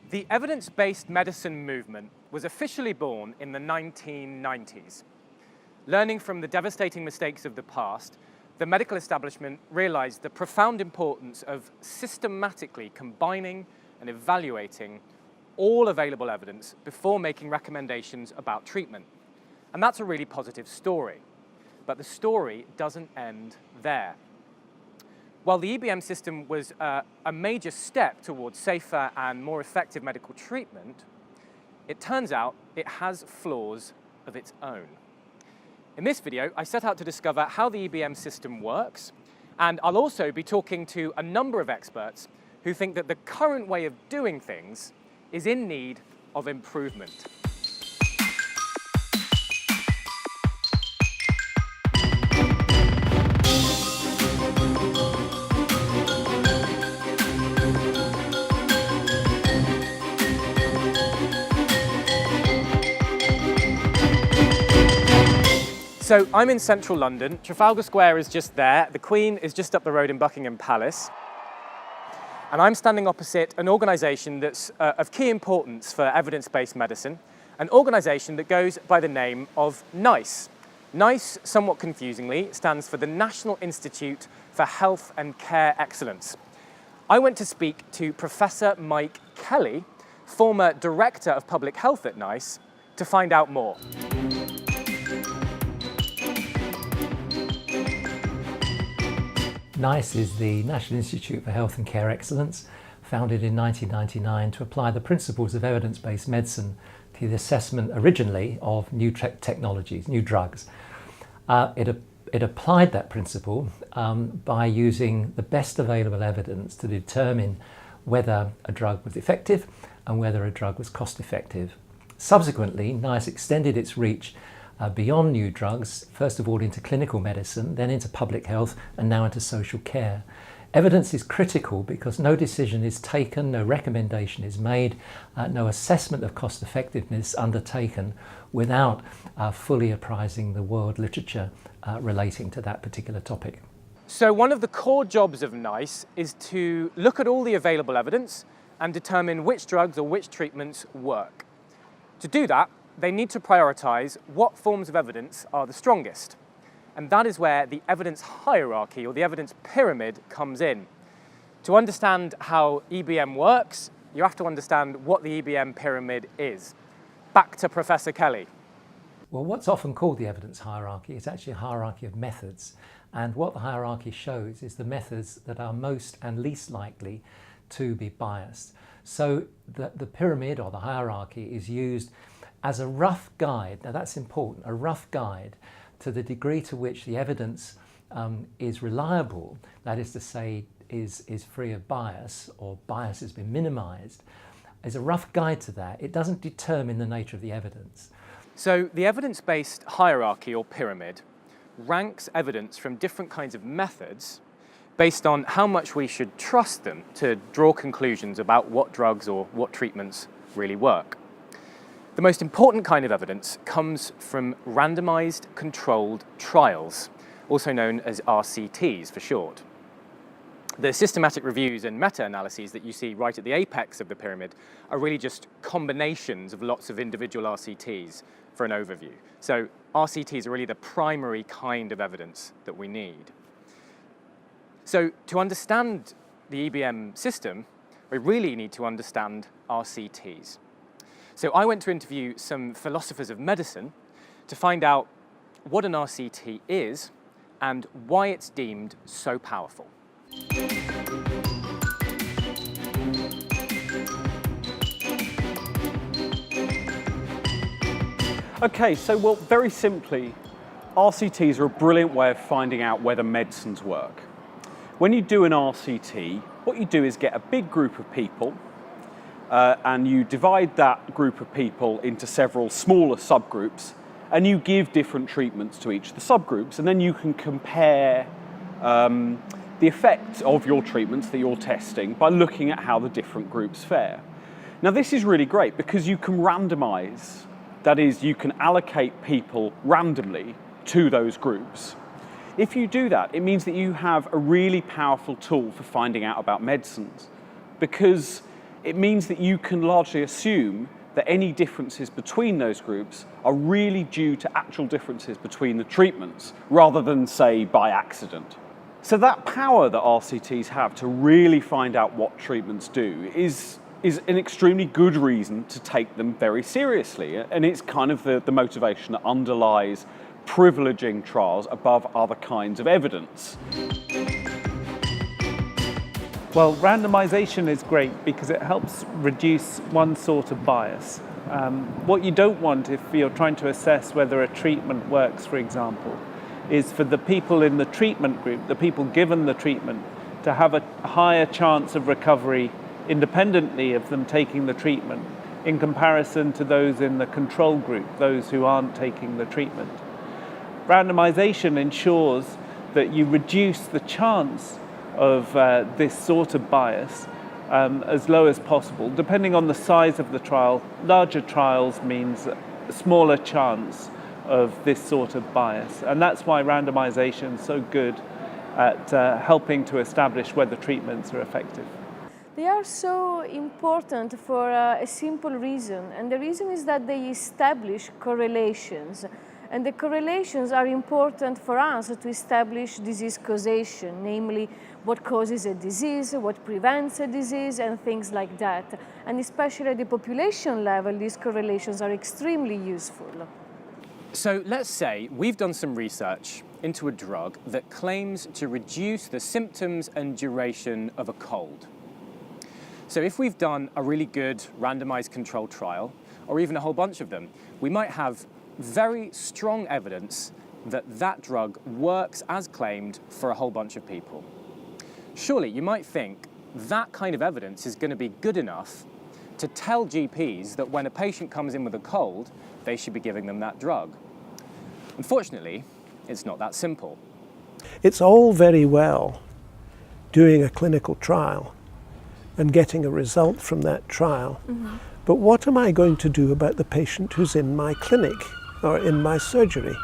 The evidence-based medicine movement was officially born in the 1990s. Learning from the devastating mistakes of the past, the medical establishment realized the profound importance of systematically combining and evaluating all available evidence before making recommendations about treatment. And that's a really positive story. But the story doesn't end there. While the EBM system was a major step towards safer and more effective medical treatment, it turns out it has flaws of its own. In this video, I set out to discover how the EBM system works, and I'll also be talking to a number of experts who think that the current way of doing things is in need of improvement. So I'm in central London. Trafalgar Square is just there. The Queen is just up the road in Buckingham Palace. And I'm standing opposite an organisation that's of key importance for evidence-based medicine, an organisation that goes by the name of NICE. NICE, somewhat confusingly, stands for the National Institute for Health and Care Excellence. I went to speak to Professor Mike Kelly, former Director of Public Health at NICE, to find out more. NICE is the National Institute for Health and Care Excellence, founded in 1999 to apply the principles of evidence-based medicine to the assessment originally of new technologies, new drugs. It applied that principle by using the best available evidence to determine whether a drug was effective and whether a drug was cost-effective. Subsequently, NICE extended its reach beyond new drugs, first of all into clinical medicine, then into public health, and now into social care. Evidence is critical because no decision is taken, no recommendation is made, no assessment of cost effectiveness undertaken without fully apprising the world literature relating to that particular topic. So one of the core jobs of NICE is to look at all the available evidence and determine which drugs or which treatments work. To do that, they need to prioritise what forms of evidence are the strongest. And that is where the evidence hierarchy or the evidence pyramid comes in. To understand how EBM works, you have to understand what the EBM pyramid is. Back to Professor Kelly. Well, what's often called the evidence hierarchy is actually a hierarchy of methods. And what the hierarchy shows is the methods that are most and least likely to be biased. So the pyramid or the hierarchy is used as a rough guide, now that's important, a rough guide to the degree to which the evidence is reliable, that is to say, is free of bias or bias has been minimised, is a rough guide to that. It doesn't determine the nature of the evidence. So the evidence-based hierarchy or pyramid ranks evidence from different kinds of methods based on how much we should trust them to draw conclusions about what drugs or what treatments really work. The most important kind of evidence comes from randomized controlled trials, also known as RCTs for short. The systematic reviews and meta-analyses that you see right at the apex of the pyramid are really just combinations of lots of individual RCTs for an overview. So RCTs are really the primary kind of evidence that we need. So to understand the EBM system, we really need to understand RCTs. So I went to interview some philosophers of medicine to find out what an RCT is and why it's deemed so powerful. Okay, so well, very simply, RCTs are a brilliant way of finding out whether medicines work. When you do an RCT, what you do is get a big group of people and you divide that group of people into several smaller subgroups and you give different treatments to each of the subgroups, and then you can compare the effect of your treatments that you're testing by looking at how the different groups fare. Now this is really great because you can randomize, that is, you can allocate people randomly to those groups. If you do that, it means that you have a really powerful tool for finding out about medicines, because it means that you can largely assume that any differences between those groups are really due to actual differences between the treatments, rather than, say, by accident. So that power that RCTs have to really find out what treatments do is an extremely good reason to take them very seriously. And it's kind of the motivation that underlies privileging trials above other kinds of evidence. Well, randomization is great because it helps reduce one sort of bias. What you don't want if you're trying to assess whether a treatment works, for example, is for the people in the treatment group, the people given the treatment, to have a higher chance of recovery independently of them taking the treatment in comparison to those in the control group, those who aren't taking the treatment. Randomization ensures that you reduce the chance of this sort of bias as low as possible. Depending on the size of the trial, larger trials means a smaller chance of this sort of bias. And that's why randomization is so good at helping to establish whether treatments are effective. They are so important for a simple reason, and the reason is that they establish correlations. And the correlations are important for us to establish disease causation, namely what causes a disease, what prevents a disease, and things like that. And especially at the population level, these correlations are extremely useful. So let's say we've done some research into a drug that claims to reduce the symptoms and duration of a cold. So if we've done a really good randomized controlled trial, or even a whole bunch of them, we might have very strong evidence that that drug works as claimed for a whole bunch of people. Surely you might think that kind of evidence is going to be good enough to tell GPs that when a patient comes in with a cold, they should be giving them that drug. Unfortunately, it's not that simple. It's all very well doing a clinical trial and getting a result from that trial, but what am I going to do about the patient who's in my clinic or in my surgery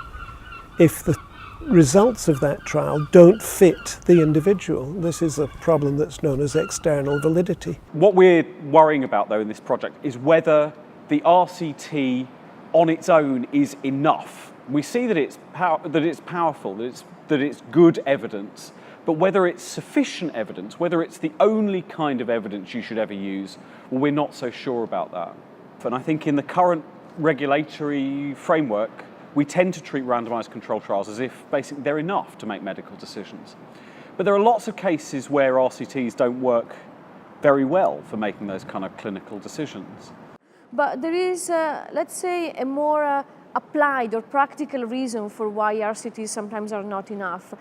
if the results of that trial don't fit the individual? This is a problem that's known as external validity. What we're worrying about, though, in this project is whether the RCT on its own is enough. We see that it's powerful, that it's good evidence, but whether it's sufficient evidence, whether it's the only kind of evidence you should ever use, well, we're not so sure about that. And I think in the current regulatory framework, we tend to treat randomized controlled trials as if basically they're enough to make medical decisions. But there are lots of cases where RCTs don't work very well for making those kind of clinical decisions. But there is, let's say, a more applied or practical reason for why RCTs sometimes are not enough.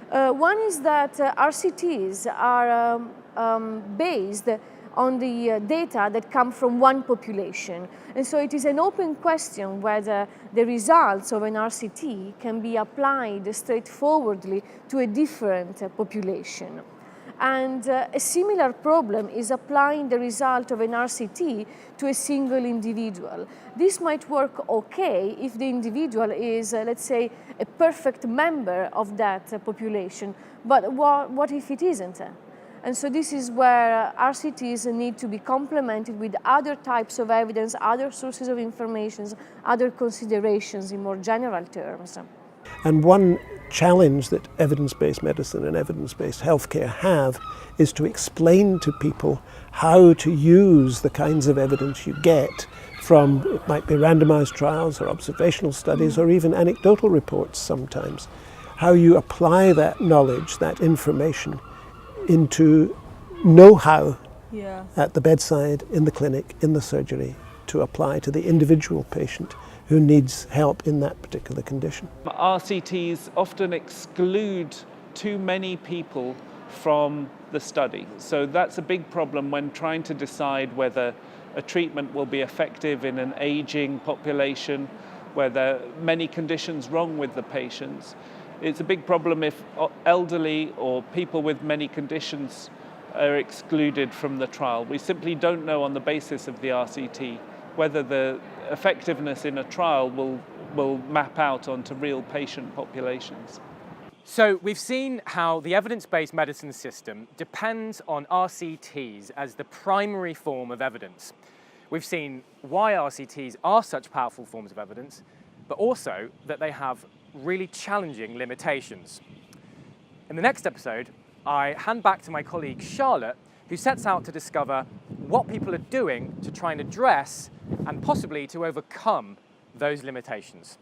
One is that RCTs are based on the data that come from one population. And so it is an open question whether the results of an RCT can be applied straightforwardly to a different population. And a similar problem is applying the result of an RCT to a single individual. This might work okay if the individual is, let's say, a perfect member of that population, but what if it isn't? And so this is where RCTs need to be complemented with other types of evidence, other sources of information, other considerations in more general terms. And one challenge that evidence-based medicine and evidence-based healthcare have is to explain to people how to use the kinds of evidence you get from, it might be randomized trials or observational studies or even anecdotal reports sometimes, how you apply that knowledge, that information into know-how at the bedside, in the clinic, in the surgery, to apply to the individual patient who needs help in that particular condition. RCTs often exclude too many people from the study. So that's a big problem when trying to decide whether a treatment will be effective in an aging population, where there are many conditions wrong with the patients. It's a big problem if elderly or people with many conditions are excluded from the trial. We simply don't know on the basis of the RCT whether the effectiveness in a trial will map out onto real patient populations. So we've seen how the evidence-based medicine system depends on RCTs as the primary form of evidence. We've seen why RCTs are such powerful forms of evidence, but also that they have really challenging limitations. In the next episode, I hand back to my colleague Charlotte, who sets out to discover what people are doing to try and address and possibly to overcome those limitations.